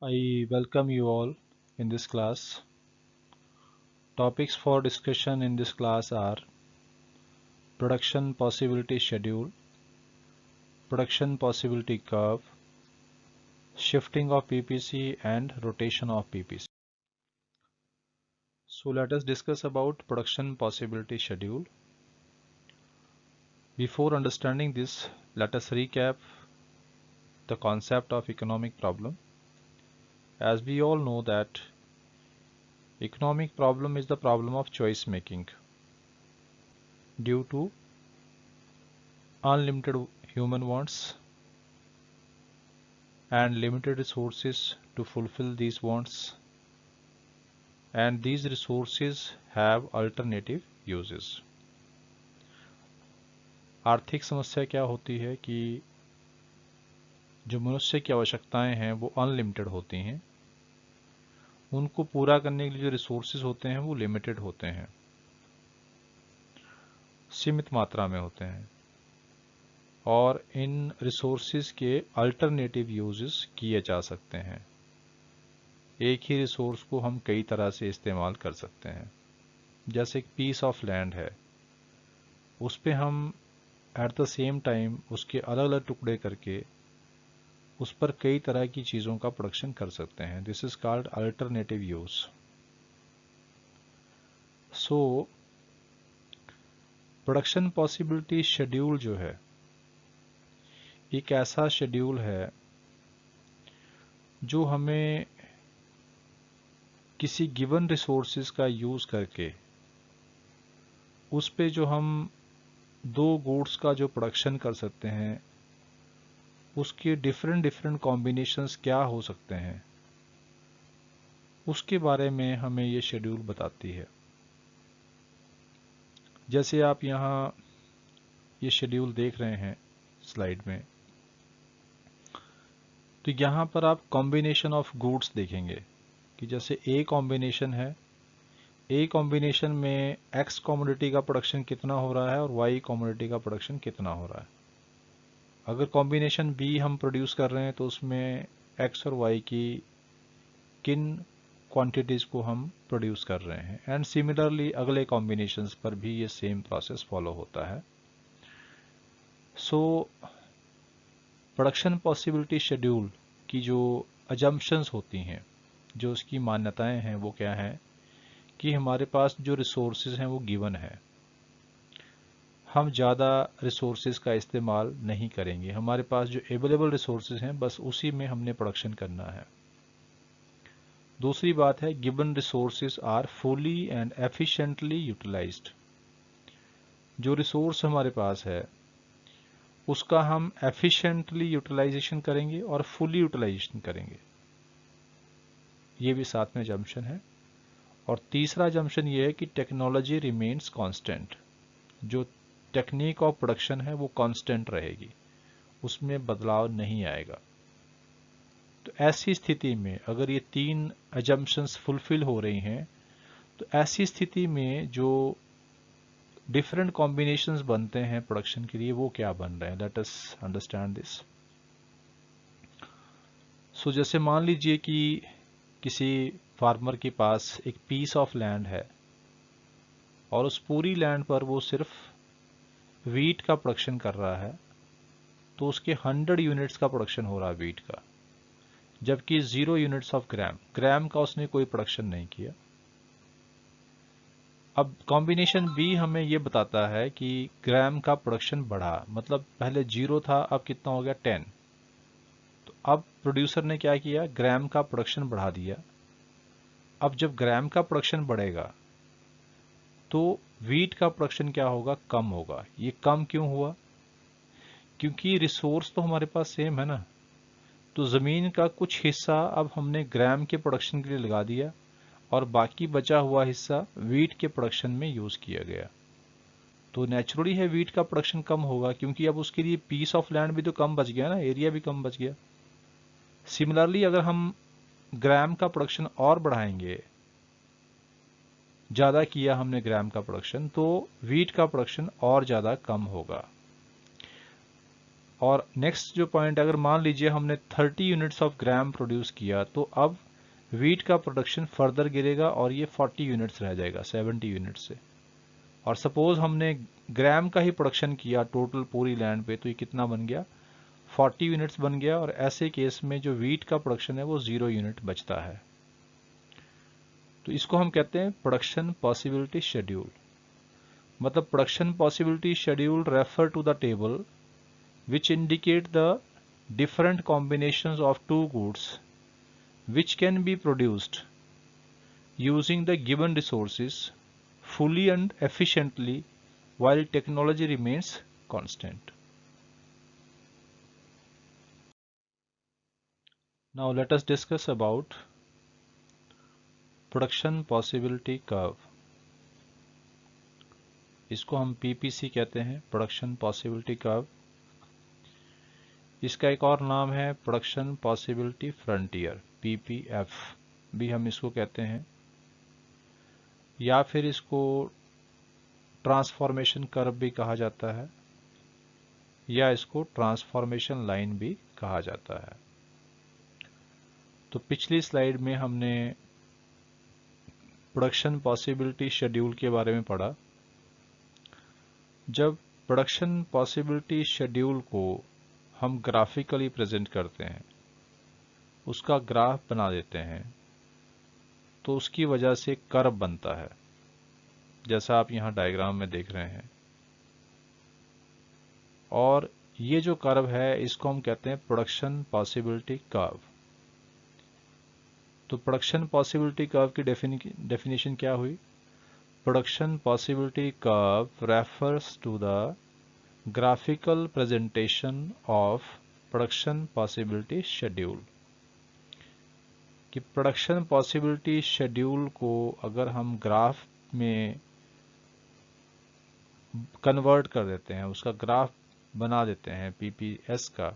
I welcome you all in this class. Topics for discussion in this class are production possibility schedule, production possibility curve, shifting of PPC and rotation of PPC. So let us discuss about production possibility schedule. Before understanding this, let us recap the concept of economic problem. As we all know that economic problem is the problem of choice making due to unlimited human wants and limited resources to fulfill these wants, and these resources have alternative uses. आर्थिक समस्या क्या होती है कि जो मनुष्य की आवश्यकताएं हैं वो अनलिमिटेड होती हैं, उनको पूरा करने के लिए जो रिसोर्सेज होते हैं वो लिमिटेड होते हैं, सीमित मात्रा में होते हैं, और इन रिसोर्सेज के अल्टरनेटिव यूजेस किए जा सकते हैं। एक ही रिसोर्स को हम कई तरह से इस्तेमाल कर सकते हैं। जैसे एक पीस ऑफ लैंड है, उस पे हम एट द सेम टाइम उसके अलग अलग टुकड़े करके उस पर कई तरह की चीज़ों का प्रोडक्शन कर सकते हैं। This is called alternative use. So production possibility schedule जो है एक ऐसा शेड्यूल है जो हमें किसी गिवन रिसोर्सेज का यूज़ करके उस पे जो हम दो गुड्स का जो प्रोडक्शन कर सकते हैं उसके डिफरेंट डिफरेंट कॉम्बिनेशंस क्या हो सकते हैं उसके बारे में हमें ये शेड्यूल बताती है। जैसे आप यहाँ ये शेड्यूल देख रहे हैं स्लाइड में, तो यहाँ पर आप कॉम्बिनेशन ऑफ गुड्स देखेंगे कि जैसे ए कॉम्बिनेशन है, ए कॉम्बिनेशन में एक्स कॉमोडिटी का प्रोडक्शन कितना हो रहा है और वाई कॉमोडिटी का प्रोडक्शन कितना हो रहा है। अगर कॉम्बिनेशन बी हम प्रोड्यूस कर रहे हैं तो उसमें एक्स और वाई की किन क्वांटिटीज़ को हम प्रोड्यूस कर रहे हैं, एंड सिमिलरली अगले कॉम्बिनेशंस पर भी ये सेम प्रोसेस फॉलो होता है। सो प्रोडक्शन पॉसिबिलिटी शेड्यूल की जो अजम्पशंस होती हैं, जो उसकी मान्यताएं हैं, वो क्या हैं कि हमारे पास जो रिसोर्सेज हैं वो गिवन है, हम ज़्यादा रिसोर्सेज का इस्तेमाल नहीं करेंगे, हमारे पास जो अवेलेबल रिसोर्सेज हैं बस उसी में हमने प्रोडक्शन करना है। दूसरी बात है given resources are fully and efficiently utilized. जो रिसोर्स हमारे पास है उसका हम एफिशिएंटली यूटिलाइजेशन करेंगे और फुली यूटिलाइजेशन करेंगे, ये भी साथ में जम्पशन है। और तीसरा जम्पशन ये है कि टेक्नोलॉजी रिमेन्स कांस्टेंट। जो टेक्निक ऑफ प्रोडक्शन है वो कांस्टेंट रहेगी, उसमें बदलाव नहीं आएगा। तो ऐसी स्थिति में अगर ये तीन अजम्पशंस फुलफिल हो रही हैं तो ऐसी स्थिति में जो डिफरेंट कॉम्बिनेशंस बनते हैं प्रोडक्शन के लिए वो क्या बन रहे हैं, लेट अस अंडरस्टैंड दिस। सो जैसे मान लीजिए कि किसी फार्मर के पास एक पीस ऑफ लैंड है और उस पूरी लैंड पर वो सिर्फ वीट का प्रोडक्शन कर रहा है, तो उसके 100 यूनिट्स का प्रोडक्शन हो रहा है वीट का, जबकि 0 यूनिट्स ऑफ ग्राम का उसने कोई प्रोडक्शन नहीं किया। अब कॉम्बिनेशन बी हमें ये बताता है कि ग्राम का प्रोडक्शन बढ़ा, मतलब पहले 0 था, अब कितना हो गया 10। तो अब प्रोड्यूसर ने क्या किया, ग्राम का प्रोडक्शन बढ़ा दिया। अब जब ग्राम का प्रोडक्शन बढ़ेगा तो वीट का प्रोडक्शन क्या होगा, कम होगा। ये कम क्यों हुआ, क्योंकि रिसोर्स तो हमारे पास सेम है ना। तो ज़मीन का कुछ हिस्सा अब हमने ग्राम के प्रोडक्शन के लिए लगा दिया और बाकी बचा हुआ हिस्सा वीट के प्रोडक्शन में यूज़ किया गया। तो नेचुरली है वीट का प्रोडक्शन कम होगा, क्योंकि अब उसके लिए पीस ऑफ लैंड भी तो कम बच गया ना, एरिया भी कम बच गया। सिमिलरली अगर हम ग्राम का प्रोडक्शन और बढ़ाएंगे, ज़्यादा किया हमने ग्राम का प्रोडक्शन, तो वीट का प्रोडक्शन और ज़्यादा कम होगा। और नेक्स्ट जो पॉइंट, अगर मान लीजिए हमने 30 यूनिट्स ऑफ ग्राम प्रोड्यूस किया तो अब वीट का प्रोडक्शन फर्दर गिरेगा और ये 40 यूनिट्स रह जाएगा 70 यूनिट्स से। और सपोज हमने ग्राम का ही प्रोडक्शन किया टोटल पूरी लैंड पे, तो ये कितना बन गया, 40 यूनिट्स बन गया। और ऐसे केस में जो वीट का प्रोडक्शन है वो 0 यूनिट बचता है। तो इसको हम कहते हैं प्रोडक्शन पॉसिबिलिटी शेड्यूल। मतलब production possibility schedule refer to the table which indicate the different combinations of two goods which can be produced using the given resources fully and efficiently while technology remains constant. Now let us discuss about production possibility curve. इसको हम PPC कहते हैं, production possibility curve. इसका एक और नाम है production possibility frontier, PPF भी हम इसको कहते हैं, या फिर इसको ट्रांसफॉर्मेशन कर्व भी कहा जाता है, या इसको ट्रांसफॉर्मेशन लाइन भी कहा जाता है। तो पिछली स्लाइड में हमने प्रोडक्शन पॉसिबिलिटी शेड्यूल के बारे में पढ़ा। जब प्रोडक्शन पॉसिबिलिटी शेड्यूल को हम ग्राफिकली प्रेजेंट करते हैं, उसका ग्राफ बना देते हैं, तो उसकी वजह से कर्व बनता है, जैसा आप यहाँ डायग्राम में देख रहे हैं। और ये जो कर्व है इसको हम कहते हैं प्रोडक्शन पॉसिबिलिटी कर्व। तो प्रोडक्शन पॉसिबिलिटी कर्व की डेफिनेशन क्या हुई? Production possibility curve refers to the graphical presentation of production possibility schedule. कि प्रोडक्शन पॉसिबिलिटी शेड्यूल को अगर हम ग्राफ में कन्वर्ट कर देते हैं, उसका ग्राफ बना देते हैं PPS का,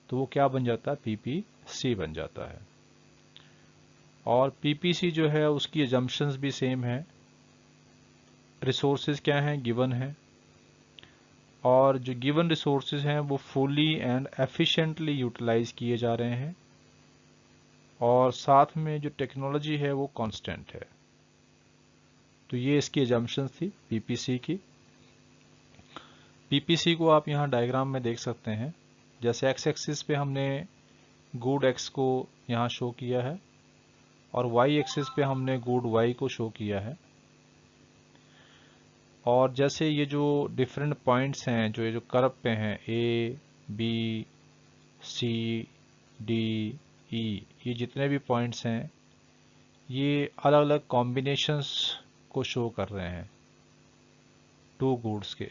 तो वो क्या बन जाता है? PPC बन जाता है। और PPC जो है उसकी अजम्पशंस भी सेम है। रिसोर्सेज क्या हैं? गिवन है। और जो गिवन रिसोर्सेज हैं वो फुली एंड एफिशिएंटली यूटिलाइज किए जा रहे हैं, और साथ में जो टेक्नोलॉजी है वो कांस्टेंट है। तो ये इसकी अजम्पशंस थी PPC की। PPC को आप यहाँ डायग्राम में देख सकते हैं। जैसे एक्स एक्सिस पे हमने गुड एक्स को यहाँ शो किया है, और वाई एक्सिस पे हमने गुड वाई को शो किया है। और जैसे ये जो डिफरेंट पॉइंट्स हैं जो ये जो कर्व पे हैं, A, B, C, D, E, ये जितने भी पॉइंट्स हैं ये अलग अलग कॉम्बिनेशंस को शो कर रहे हैं टू गुड्स के।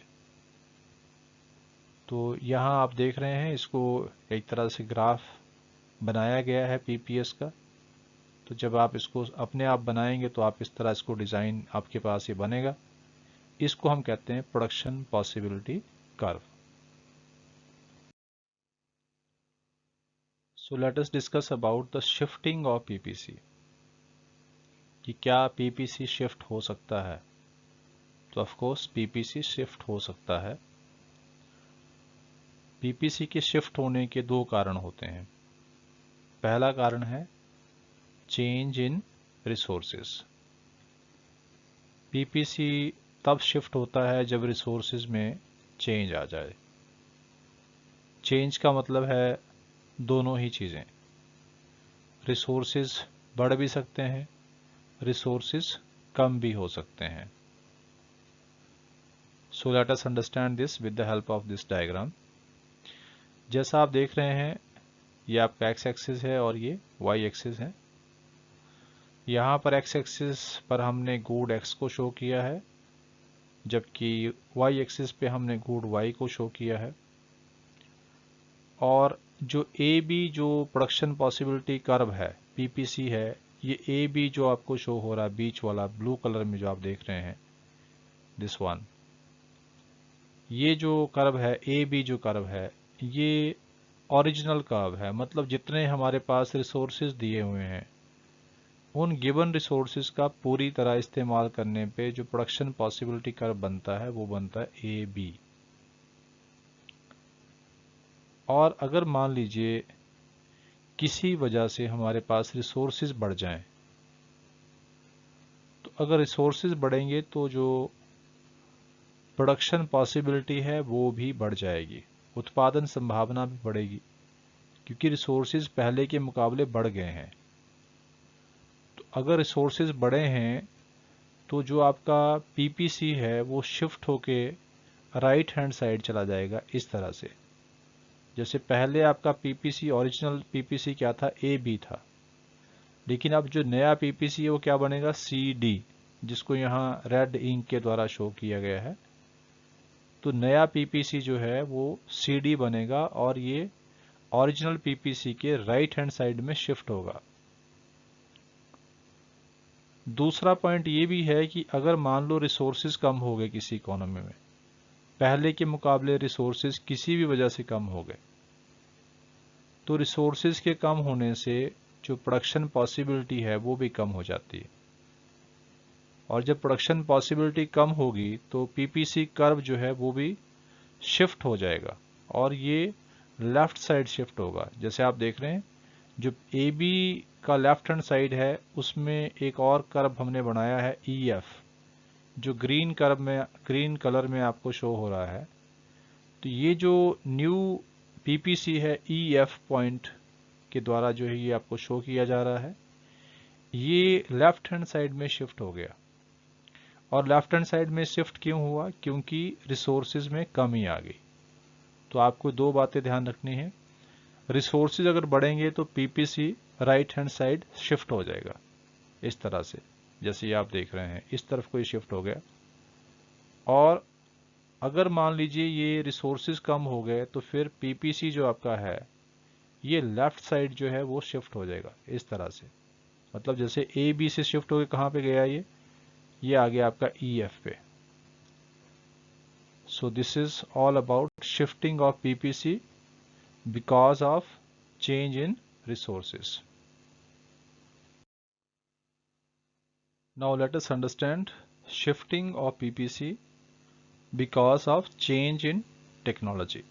तो यहाँ आप देख रहे हैं इसको एक तरह से ग्राफ बनाया गया है PPS का। तो जब आप इसको अपने आप बनाएंगे तो आप इस तरह इसको डिज़ाइन आपके पास ये बनेगा। इसको हम कहते हैं production possibility curve. So let us discuss about the shifting of PPC, कि क्या PPC शिफ्ट हो सकता है? तो ऑफ कोर्स PPC शिफ्ट हो सकता है। PPC के शिफ्ट होने के दो कारण होते हैं। पहला कारण है चेंज इन रिसोर्सेज। PPC तब शिफ्ट होता है जब रिसोर्सेज में चेंज आ जाए। चेंज का मतलब है दोनों ही चीज़ें, रिसोर्सेज बढ़ भी सकते हैं, रिसोर्सेज कम भी हो सकते हैं। सो let us understand this with the help of this diagram. जैसा आप देख रहे हैं ये आपका एक्स एक्सिस है और ये वाई एक्सिस है। यहाँ पर एक्स एक्सिस पर हमने गुड एक्स को शो किया है, जबकि वाई एक्सिस पे हमने गुड वाई को शो किया है। और जो AB जो प्रोडक्शन पॉसिबिलिटी कर्व है PPC है, ये AB जो आपको शो हो रहा है बीच वाला ब्लू कलर में जो आप देख रहे हैं, दिस वन, ये जो कर्व है AB जो कर्व है ये ओरिजिनल कर्व है। मतलब जितने हमारे पास रिसोर्सेज दिए हुए हैं उन गिवन रिसोर्सेज का पूरी तरह इस्तेमाल करने पे जो प्रोडक्शन पॉसिबिलिटी कर्व बनता है वो बनता है AB। और अगर मान लीजिए किसी वजह से हमारे पास रिसोर्सेज बढ़ जाएं, तो अगर रिसोर्सेज बढ़ेंगे तो जो प्रोडक्शन पॉसिबिलिटी है वो भी बढ़ जाएगी, उत्पादन संभावना भी बढ़ेगी, क्योंकि रिसोर्सेज पहले के मुकाबले बढ़ गए हैं। तो अगर रिसोर्सेज बढ़े हैं तो जो आपका पीपीसी है वो शिफ्ट होके राइट हैंड साइड चला जाएगा इस तरह से। जैसे पहले आपका पीपीसी, ओरिजिनल पीपीसी क्या था, ए बी था, लेकिन अब जो नया पीपीसी है वो क्या बनेगा, सी डी, जिसको यहाँ रेड इंक के द्वारा शो किया गया है। तो नया पीपीसी जो है वो सी डी बनेगा और ये ओरिजिनल पीपीसी के राइट हैंड साइड में शिफ्ट होगा। दूसरा पॉइंट ये भी है कि अगर मान लो रिसोर्सेज कम हो गए किसी इकोनॉमी में, पहले के मुकाबले रिसोर्सेज किसी भी वजह से कम हो गए, तो रिसोर्सेज के कम होने से जो प्रोडक्शन पॉसिबिलिटी है वो भी कम हो जाती है। और जब प्रोडक्शन पॉसिबिलिटी कम होगी तो पीपीसी कर्व जो है वो भी शिफ्ट हो जाएगा और ये लेफ्ट साइड शिफ्ट होगा। जैसे आप देख रहे हैं जो ए बी का लेफ्ट हैंड साइड है उसमें एक और कर्व हमने बनाया है ई एफ, जो ग्रीन कर्व में, ग्रीन कलर में आपको शो हो रहा है। तो ये जो न्यू पीपीसी है ई एफ पॉइंट के द्वारा जो है ये आपको शो किया जा रहा है, ये लेफ्ट हैंड साइड में शिफ्ट हो गया। और लेफ्ट हैंड साइड में शिफ्ट क्यों हुआ, क्योंकि रिसोर्सेज में कमी आ गई। तो आपको दो बातें ध्यान रखनी है, रिसोर्सेज अगर बढ़ेंगे तो PPC right hand side shift हो जाएगा इस तरह से, जैसे ये आप देख रहे हैं इस तरफ को ये शिफ्ट हो गया। और अगर मान लीजिए ये रिसोर्सेज कम हो गए तो फिर पीपीसी जो आपका है ये लेफ्ट साइड जो है वो शिफ्ट हो जाएगा इस तरह से। मतलब जैसे ए बी से शिफ्ट होकर कहाँ पे गया, ये आ गया आपका ई एफ पे। So this is all about shifting of PPC because of change in resources. Now let us understand shifting of PPC because of change in technology.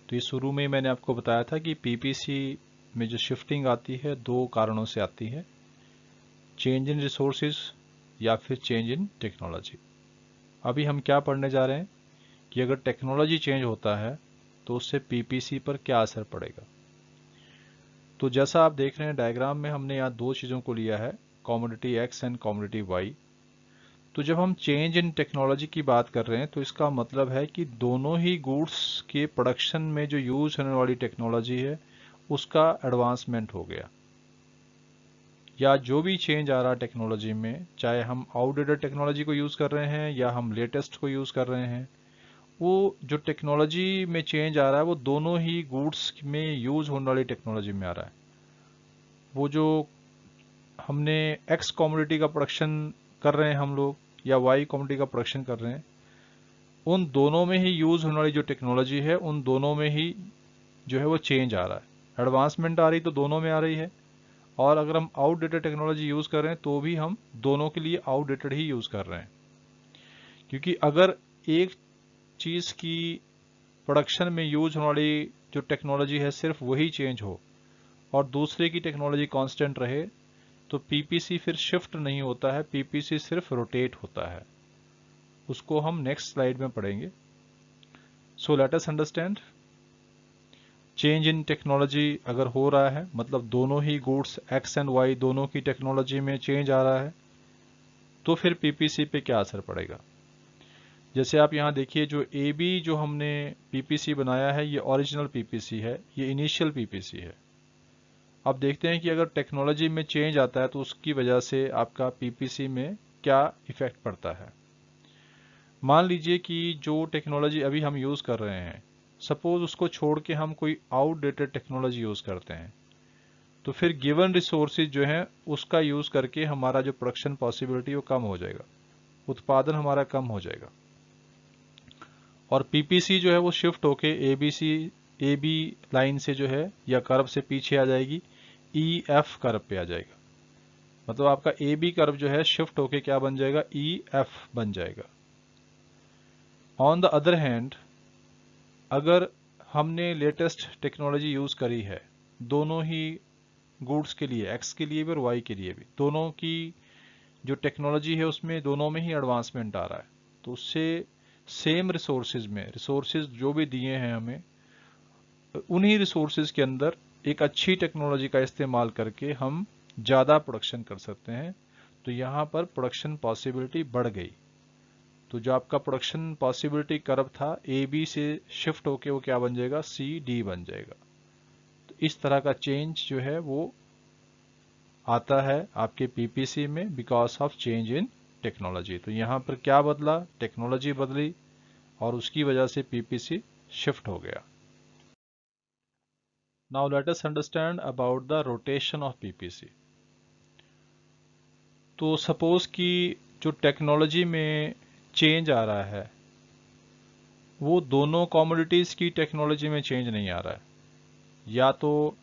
तो ये शुरू में मैंने आपको बताया था कि PPC में जो शिफ्टिंग आती है दो कारणों से आती है, चेंज इन रिसोर्सेज या फिर चेंज इन टेक्नोलॉजी। अभी हम क्या पढ़ने जा रहे हैं कि अगर टेक्नोलॉजी चेंज होता है तो उससे पीपीसी पर क्या असर पड़ेगा। तो जैसा आप देख रहे हैं डायग्राम में हमने यहाँ दो चीज़ों को लिया है, commodity X and commodity Y. तो जब हम चेंज इन टेक्नोलॉजी की बात कर रहे हैं तो इसका मतलब है कि दोनों ही गुड्स के प्रोडक्शन में जो यूज होने वाली टेक्नोलॉजी है उसका एडवांसमेंट हो गया, या जो भी चेंज आ रहा है टेक्नोलॉजी में, चाहे हम आउटडेटेड टेक्नोलॉजी को यूज़ कर रहे हैं या हम लेटेस्ट को यूज़ कर रहे हैं, वो जो टेक्नोलॉजी में चेंज आ रहा है वो दोनों ही गुड्स में यूज होने वाली टेक्नोलॉजी में आ रहा है। वो जो हमने एक्स कमोडिटी का प्रोडक्शन कर रहे हैं हम लोग या वाई कमोडिटी का प्रोडक्शन कर रहे हैं, उन दोनों में ही यूज होने वाली जो टेक्नोलॉजी है उन दोनों में ही जो है वो चेंज आ रहा है, एडवांसमेंट आ रही तो दोनों में आ रही है। और अगर हम आउटडेटेड टेक्नोलॉजी यूज कर रहे हैं तो भी हम दोनों के लिए आउटडेटेड ही यूज कर रहे हैं, क्योंकि अगर एक चीज़ की प्रोडक्शन में यूज होने वाली जो टेक्नोलॉजी है सिर्फ वही चेंज हो और दूसरे की टेक्नोलॉजी कांस्टेंट रहे तो पीपीसी फिर शिफ्ट नहीं होता है, पीपीसी सिर्फ रोटेट होता है। उसको हम नेक्स्ट स्लाइड में पढ़ेंगे। सो let us understand, change in technology अगर हो रहा है मतलब दोनों ही गुड्स एक्स एंड वाई दोनों की टेक्नोलॉजी में चेंज आ रहा है तो फिर पीपीसी पे क्या असर पड़ेगा। जैसे आप यहाँ देखिए जो ए बी जो हमने पीपीसी बनाया है ये ओरिजिनल पीपीसी है, ये इनिशियल पीपीसी है। अब देखते हैं कि अगर टेक्नोलॉजी में चेंज आता है तो उसकी वजह से आपका पीपीसी में क्या इफेक्ट पड़ता है। मान लीजिए कि जो टेक्नोलॉजी अभी हम यूज़ कर रहे हैं, सपोज उसको छोड़ के हम कोई आउटडेटेड टेक्नोलॉजी यूज़ करते हैं, तो फिर गिवन रिसोर्सेज जो है उसका यूज़ करके हमारा जो प्रोडक्शन पॉसिबिलिटी वो कम हो जाएगा, उत्पादन हमारा कम हो जाएगा और पीपीसी जो है वो शिफ्ट होके ए बी लाइन से जो है या कर्व से पीछे आ जाएगी, ई एफ कर्व पे आ जाएगा। मतलब आपका ए बी कर्व जो है शिफ्ट होके क्या बन जाएगा, ई एफ बन जाएगा। ऑन द अदर हैंड अगर हमने लेटेस्ट टेक्नोलॉजी यूज़ करी है, दोनों ही गुड्स के लिए, एक्स के लिए भी और वाई के लिए भी, दोनों की जो टेक्नोलॉजी है उसमें दोनों में ही एडवांसमेंट आ रहा है। तो उससे सेम रिसोर्सेज में, रिसोर्सेज जो भी दिए हैं हमें, उन्हीं रिसोर्सेज के अंदर एक अच्छी टेक्नोलॉजी का इस्तेमाल करके हम ज़्यादा प्रोडक्शन कर सकते हैं। तो यहाँ पर प्रोडक्शन पॉसिबिलिटी बढ़ गई। तो जो आपका प्रोडक्शन पॉसिबिलिटी कर्व था ए बी से शिफ्ट होके वो क्या बन जाएगा, सी डी बन जाएगा। तो इस तरह का चेंज जो है वो आता है आपके पीपीसी में because of change in technology. तो यहाँ पर क्या बदला, टेक्नोलॉजी बदली और उसकी वजह से पीपीसी शिफ्ट हो गया। Now let us understand about the rotation of PPC. तो सपोज कि जो टेक्नोलॉजी में चेंज आ रहा है वो दोनों कमोडिटीज़ की टेक्नोलॉजी में चेंज नहीं आ रहा है, या तो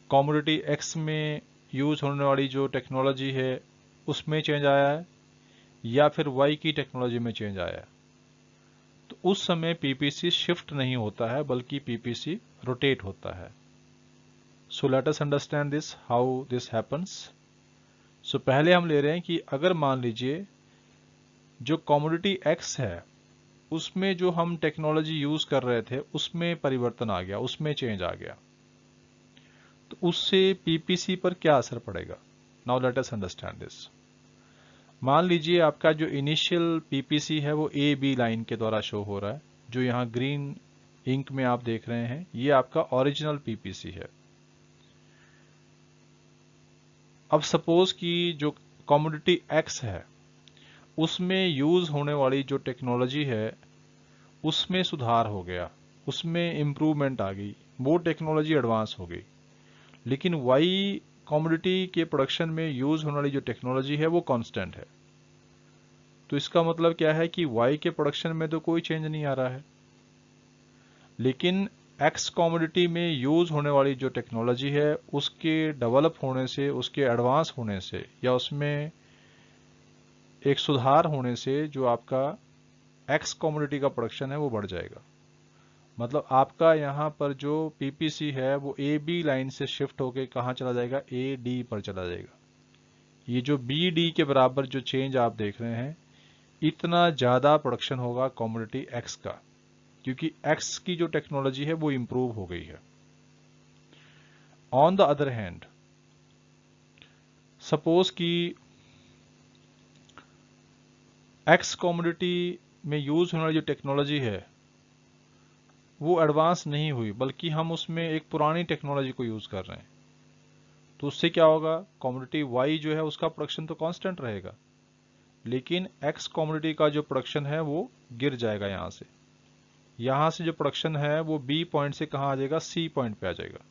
कमोडिटी एक्स में यूज़ होने वाली जो टेक्नोलॉजी है उसमें चेंज आया है, या फिर वाई की टेक्नोलॉजी में चेंज आया है। तो उस समय पीपीसी शिफ्ट नहीं होता है बल्कि पीपीसी रोटेट होता है। So let us understand this, how this happens. सो पहले हम ले रहे हैं कि अगर मान लीजिए जो कमोडिटी एक्स है उसमें जो हम टेक्नोलॉजी यूज कर रहे थे उसमें परिवर्तन आ गया, उसमें चेंज आ गया, तो उससे पीपीसी पर क्या असर पड़ेगा। Now let us understand this. मान लीजिए आपका जो इनिशियल पीपीसी है वो ए बी लाइन के द्वारा शो हो रहा है, जो यहाँ ग्रीन इंक में आप देख रहे हैं ये आपका ओरिजिनल पीपीसी है। अब सपोज कि जो कमोडिटी एक्स है उसमें यूज होने वाली जो टेक्नोलॉजी है उसमें सुधार हो गया, उसमें इम्प्रूवमेंट आ गई, वो टेक्नोलॉजी एडवांस हो गई। लेकिन वाई कमोडिटी के प्रोडक्शन में यूज होने वाली जो टेक्नोलॉजी है वो कांस्टेंट है। तो इसका मतलब क्या है कि वाई के प्रोडक्शन में तो कोई चेंज नहीं आ रहा है, लेकिन एक्स कमोडिटी में यूज होने वाली जो टेक्नोलॉजी है उसके डेवलप होने से, उसके एडवांस होने से, या उसमें एक सुधार होने से जो आपका एक्स कमोडिटी का प्रोडक्शन है वो बढ़ जाएगा। मतलब आपका यहाँ पर जो पीपीसी है वो ए बी लाइन से शिफ्ट होके कहाँ चला जाएगा, ए डी पर चला जाएगा। ये जो बी डी के बराबर जो चेंज आप देख रहे हैं, इतना ज़्यादा प्रोडक्शन होगा कमोडिटी एक्स का, क्योंकि एक्स की जो टेक्नोलॉजी है वो इम्प्रूव हो गई है। On the other hand suppose कि एक्स कमोडिटी में यूज होने वाली जो टेक्नोलॉजी है वो एडवांस नहीं हुई बल्कि हम उसमें एक पुरानी टेक्नोलॉजी को यूज कर रहे हैं। तो उससे क्या होगा, कमोडिटी वाई जो है उसका प्रोडक्शन तो कांस्टेंट रहेगा, लेकिन एक्स कमोडिटी का जो प्रोडक्शन है वो गिर जाएगा। यहाँ से जो प्रोडक्शन है वो बी पॉइंट से कहाँ आ जाएगा, सी पॉइंट पे आ जाएगा।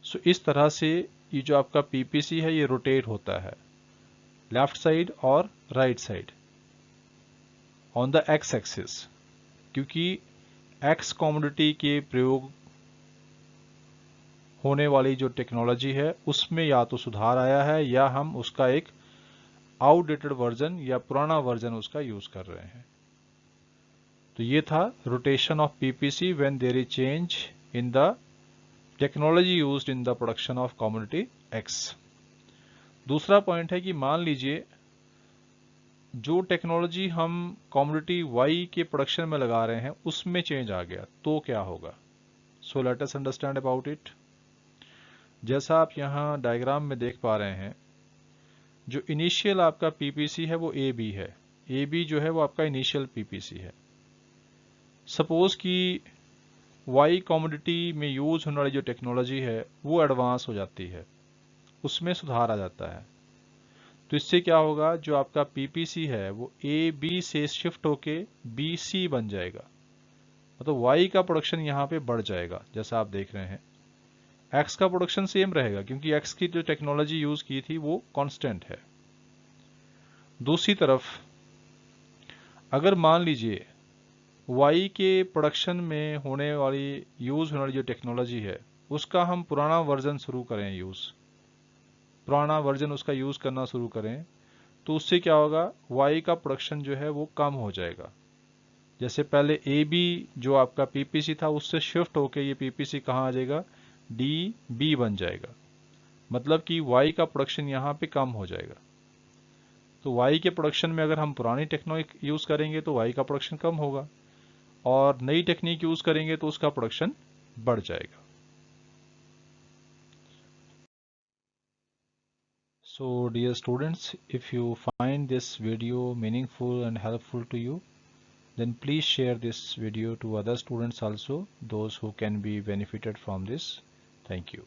सो इस तरह से ये जो आपका पीपीसी है ये रोटेट होता है लेफ्ट साइड और right side on the x axis, क्योंकि एक्स कमोडिटी के प्रयोग होने वाली जो टेक्नोलॉजी है उसमें या तो सुधार आया है या हम उसका एक आउटडेटेड वर्जन या पुराना वर्जन उसका यूज कर रहे हैं। तो ये था rotation of PPC when there is change in the technology used in the production of commodity X. दूसरा पॉइंट है कि मान लीजिए जो टेक्नोलॉजी हम कमोडिटी वाई के प्रोडक्शन में लगा रहे हैं उसमें चेंज आ गया तो क्या होगा। सो let us understand about it. जैसा आप यहाँ डायग्राम में देख पा रहे हैं, जो इनिशियल आपका पीपीसी है वो ए बी है, ए बी जो है वो आपका इनिशियल पीपीसी है। सपोज कि वाई कमोडिटी में यूज होने वाली जो टेक्नोलॉजी है वो एडवांस हो जाती है, उसमें सुधार आ जाता है। तो इससे क्या होगा, जो आपका पीपीसी है वो ए बी से शिफ्ट होके बी सी बन जाएगा। मतलब वाई का प्रोडक्शन यहाँ पे बढ़ जाएगा। जैसा आप देख रहे हैं एक्स का प्रोडक्शन सेम रहेगा क्योंकि एक्स की जो टेक्नोलॉजी यूज की थी वो कांस्टेंट है। दूसरी तरफ अगर मान लीजिए वाई के प्रोडक्शन में होने वाली यूज होने वाली जो टेक्नोलॉजी है उसका हम पुराना वर्जन शुरू करें, पुराना वर्जन उसका यूज करना शुरू करें, तो उससे क्या होगा, वाई का प्रोडक्शन जो है वो कम हो जाएगा, जैसे पहले ए बी जो आपका पीपीसी था उससे शिफ्ट होके ये पीपीसी कहाँ आ जाएगा, डी बी बन जाएगा। मतलब कि वाई का प्रोडक्शन यहाँ पे कम हो जाएगा। तो वाई के प्रोडक्शन में अगर हम पुरानी टेक्नोलॉजी यूज़ करेंगे तो वाई का प्रोडक्शन कम होगा, और नई टेक्निक यूज़ करेंगे तो उसका प्रोडक्शन बढ़ जाएगा। So dear students, if you find this video meaningful and helpful to you, then please share this video to other students also, those who can be benefited from this. Thank you.